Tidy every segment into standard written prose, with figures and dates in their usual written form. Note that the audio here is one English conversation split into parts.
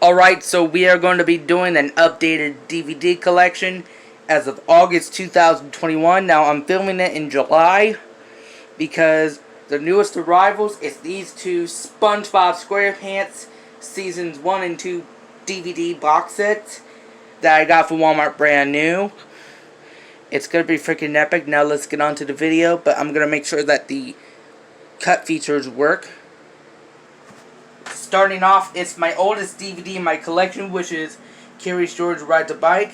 Alright, so we are going to be doing an updated DVD collection as of August 2021. Now, I'm filming it in July because the newest arrivals is these two Spongebob Squarepants Seasons 1 and 2 DVD box sets that I got from Walmart brand new. It's going to be freaking epic. Now, let's get on to the video, but I'm going to make sure that the cut features work. Starting off, it's my oldest DVD in my collection, which is Curious George Rides a Bike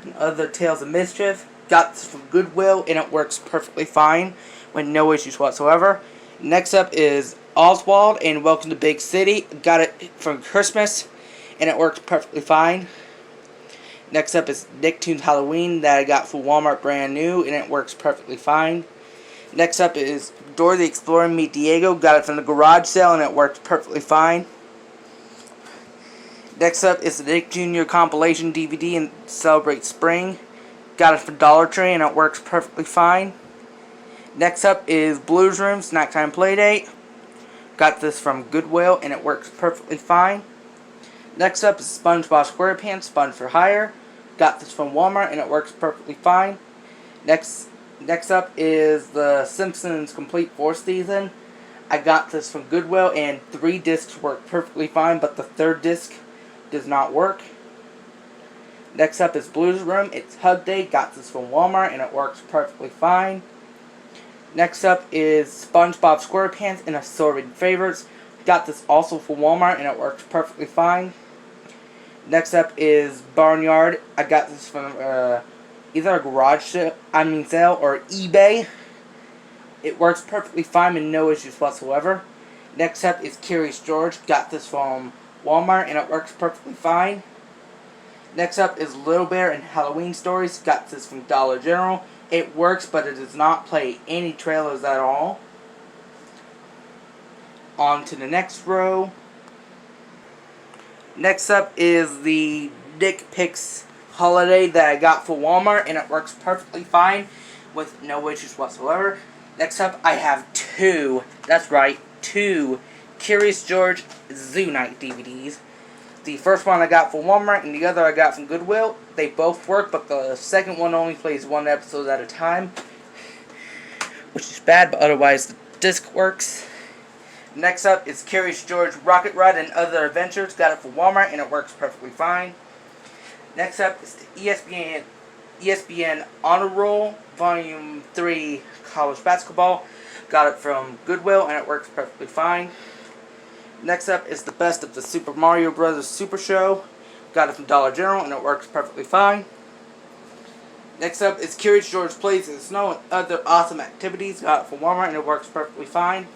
and Other Tales of Mischief. Got this from Goodwill, and it works perfectly fine with no issues whatsoever. Next up is Oswald and Welcome to Big City. Got it from Christmas, and it works perfectly fine. Next up is Nicktoons Halloween that I got from Walmart brand new, and it works perfectly fine. Next up is Dora the Explorer Meet Diego. Got it from the garage sale and it worked perfectly fine. Next up is the Nick Jr. compilation DVD and Celebrate Spring. Got it from Dollar Tree and it works perfectly fine. Next up is Blues Room Snack Time Playdate. Got this from Goodwill and it works perfectly fine. Next up is SpongeBob SquarePants Sponge for Hire. Got this from Walmart and it works perfectly fine. Next up is the Simpsons Complete 4th Season. I got this from Goodwill and 3 discs work perfectly fine, but the 3rd disc does not work. Next up is Blues Room. It's Hug Day. Got this from Walmart and it works perfectly fine. Next up is SpongeBob SquarePants and Assorted Favorites. Got this also from Walmart and it works perfectly fine. Next up is Barnyard. I got this from either a garage sale or eBay. It works perfectly fine and no issues whatsoever. Next up is Curious George. Got this from Walmart and it works perfectly fine. Next up is Little Bear and Halloween Stories. Got this from Dollar General. It works, but it does not play any trailers at all. On to the next row. Next up is the Dick Pics Holiday that I got for Walmart and it works perfectly fine with no issues whatsoever. Next up I have two Curious George Zoo Night DVDs. The first one I got from Walmart and the other I got from Goodwill. They both work, but the second one only plays 1 episode at a time, which is bad, but otherwise the disc works. Next up is Curious George Rocket Ride and Other Adventures. Got it from Walmart and it works perfectly fine. Next up is the ESPN Honor Roll Volume 3 College Basketball. Got it from Goodwill and it works perfectly fine. Next up is the Best of the Super Mario Bros. Super Show. Got it from Dollar General and it works perfectly fine. Next up is Curious George Plays in the Snow and Other Awesome Activities. Got it from Walmart and it works perfectly fine.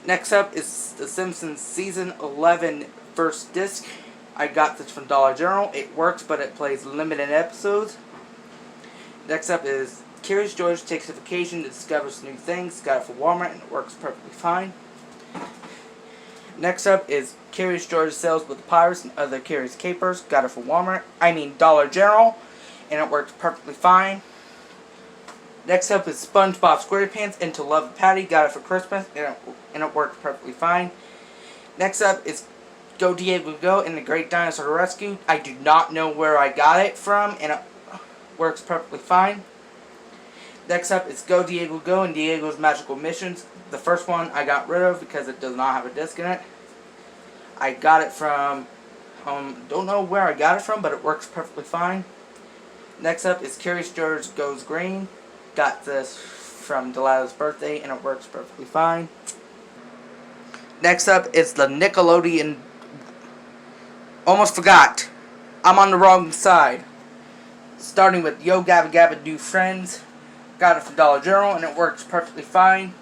Next up is The Simpsons Season 11 First Disc. I got this from Dollar General. It works, but it plays limited episodes. Next up is Curious George Takes a Vacation to Discover New Things. Got it from Walmart and it works perfectly fine. Next up is Curious George Sails with the Pirates and Other Curious Capers. Got it from Dollar General, and it works perfectly fine. Next up is SpongeBob SquarePants and To Love Patty. Got it for Christmas, and it works perfectly fine. Next up is Go Diego Go and the Great Dinosaur Rescue. I do not know where I got it from, and it works perfectly fine. Next up is Go Diego Go and Diego's Magical Missions. The first one I got rid of because it does not have a disc in it. I got it from, don't know where I got it from, but it works perfectly fine. Next up is Curious George Goes Green. Got this from Delilah's birthday, and it works perfectly fine. Next up is the Nickelodeon. Almost forgot. I'm on the wrong side. Starting with Yo Gabba Gabba New Friends. Got it from Dollar General and it works perfectly fine.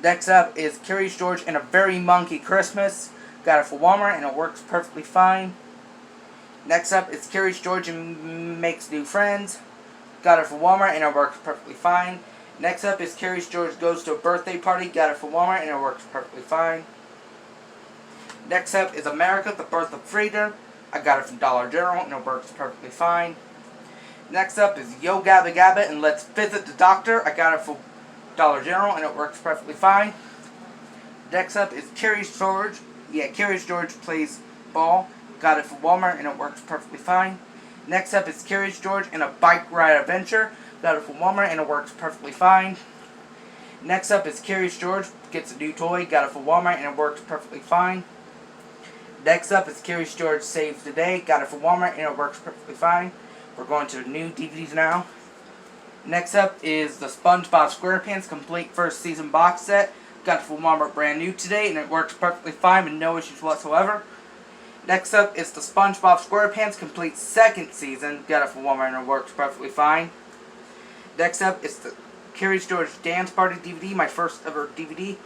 Next up is Curious George and a Very Monkey Christmas. Got it from Walmart and it works perfectly fine. Next up is Curious George and Makes New Friends. Got it from Walmart and it works perfectly fine. Next up is Curious George Goes to a Birthday Party. Got it from Walmart and it works perfectly fine. Next up is America, The Birth of Freedom. I got it from Dollar General and it works perfectly fine. Next up is Yo Gabba Gabba and Let's Visit the Doctor. I got it from Dollar General and it works perfectly fine. Next up is Curious George. Curious George Plays ball. Got it from Walmart and it works perfectly fine. Next up is Curious George and a bike ride adventure. Got it from Walmart and it works perfectly fine. Next up is Curious George gets a new toy. Got it from Walmart and it works perfectly fine. Next up is Curious George Saves the Day. Got it from Walmart and it works perfectly fine. We're going to the new DVDs now. Next up is the Spongebob Squarepants Complete First Season Box Set. Got it from Walmart brand new today and it works perfectly fine with no issues whatsoever. Next up is the Spongebob Squarepants Complete Second Season. Got it from Walmart and it works perfectly fine. Next up is the Curious George Dance Party DVD, my first ever DVD.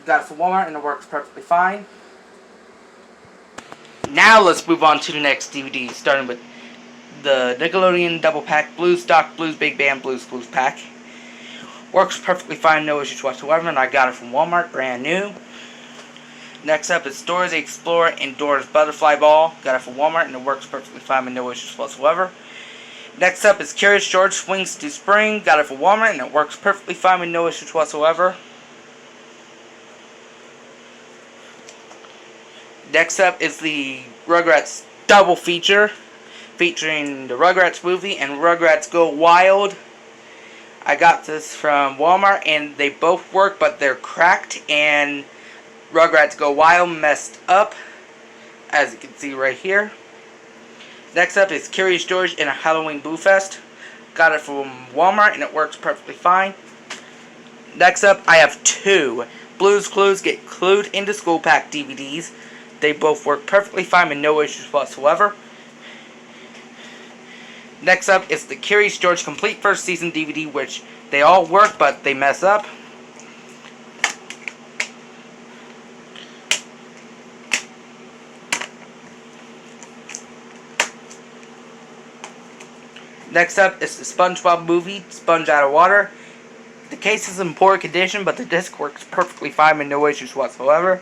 Got it from Walmart and it works perfectly fine. Now let's move on to the next DVD, starting with the Nickelodeon Double Pack Blues Stock Blues Big Band Blues Pack. Works perfectly fine, no issues whatsoever, and I got it from Walmart, brand new. Next up is Dora the Explorer and Dora's Butterfly Ball. Got it from Walmart and it works perfectly fine with no issues whatsoever. Next up is Curious George Swings to Spring. Got it from Walmart and it works perfectly fine with no issues whatsoever. Next up is the Rugrats double feature, featuring the Rugrats movie and Rugrats Go Wild. I got this from Walmart and they both work, but they're cracked, and Rugrats Go Wild messed up, as you can see right here. Next up is Curious George in a Halloween Boo Fest. Got it from Walmart and it works perfectly fine. Next up, I have two Blue's Clues Get Clued into School Pack DVDs. They both work perfectly fine with no issues whatsoever. Next up is the Curious George Complete First Season DVD, which they all work, but they mess up. Next up is the SpongeBob movie, Sponge Out of Water. The case is in poor condition, but the disc works perfectly fine with no issues whatsoever.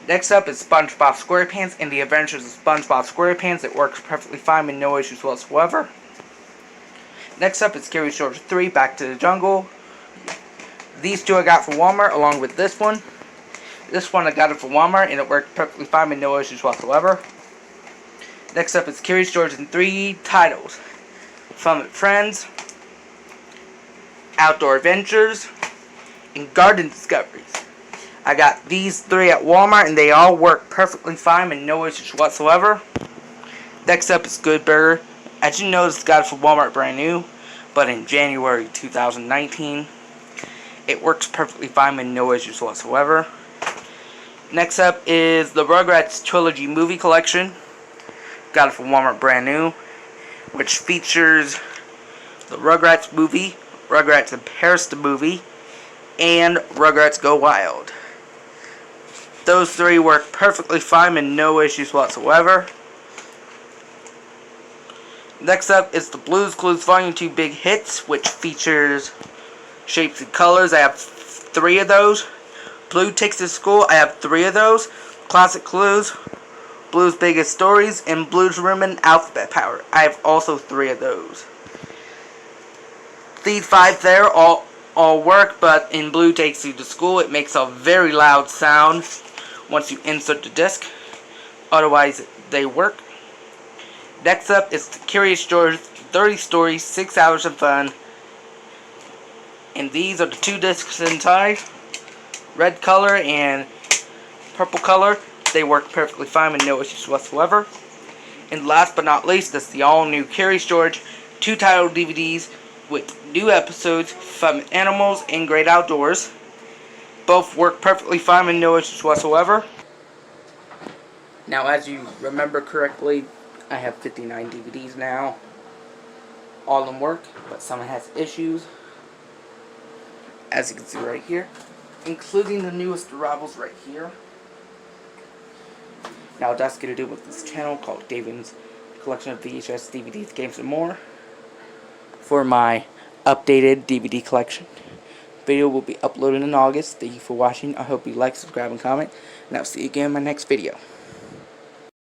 Next up is Spongebob Squarepants and the Adventures of Spongebob Squarepants. It works perfectly fine with no issues whatsoever. Next up is Curious George 3, Back to the Jungle. These two I got from Walmart along with this one. This one I got it from Walmart and it worked perfectly fine with no issues whatsoever. Next up is Curious George in 3 titles. Fun with Friends, Outdoor Adventures, and Garden Discoveries. I got these 3 at Walmart and they all work perfectly fine and no issues whatsoever. Next up is Good Burger. As you notice, got it from Walmart brand new, but in January 2019. It works perfectly fine with no issues whatsoever. Next up is the Rugrats Trilogy Movie Collection. Got it from Walmart brand new, which features the Rugrats movie, Rugrats in Paris the movie, and Rugrats Go Wild. Those 3 work perfectly fine and no issues whatsoever. Next up is the Blue's Clues Volume 2 Big Hits, which features Shapes and Colors. I have 3 of those. Blue Takes to School, I have 3 of those. Classic Clues, Blue's Biggest Stories, and Blue's Ribbon Alphabet Power. I have also 3 of those. These 5 there all work, but in Blue Takes You to School, it makes a very loud sound once you insert the disc. Otherwise, they work. Next up is the Curious George 30 Stories, 6 Hours of Fun. And these are the 2 discs inside. Red color and purple color. They work perfectly fine with no issues whatsoever. And last but not least, is the all-new Curious George 2 title DVDs with new episodes, Fun with Animals and Great Outdoors. Both work perfectly fine with no issues whatsoever. Now, as you remember correctly, I have 59 DVDs now. All of them work, but some has issues, as you can see right here, including the newest arrivals right here. Now, that's going to do with this channel called David's Collection of VHS, DVDs, Games, and More. For my updated DVD collection. Video will be uploaded in August. Thank you for watching. I hope you like, subscribe, and comment. And I'll see you again in my next video.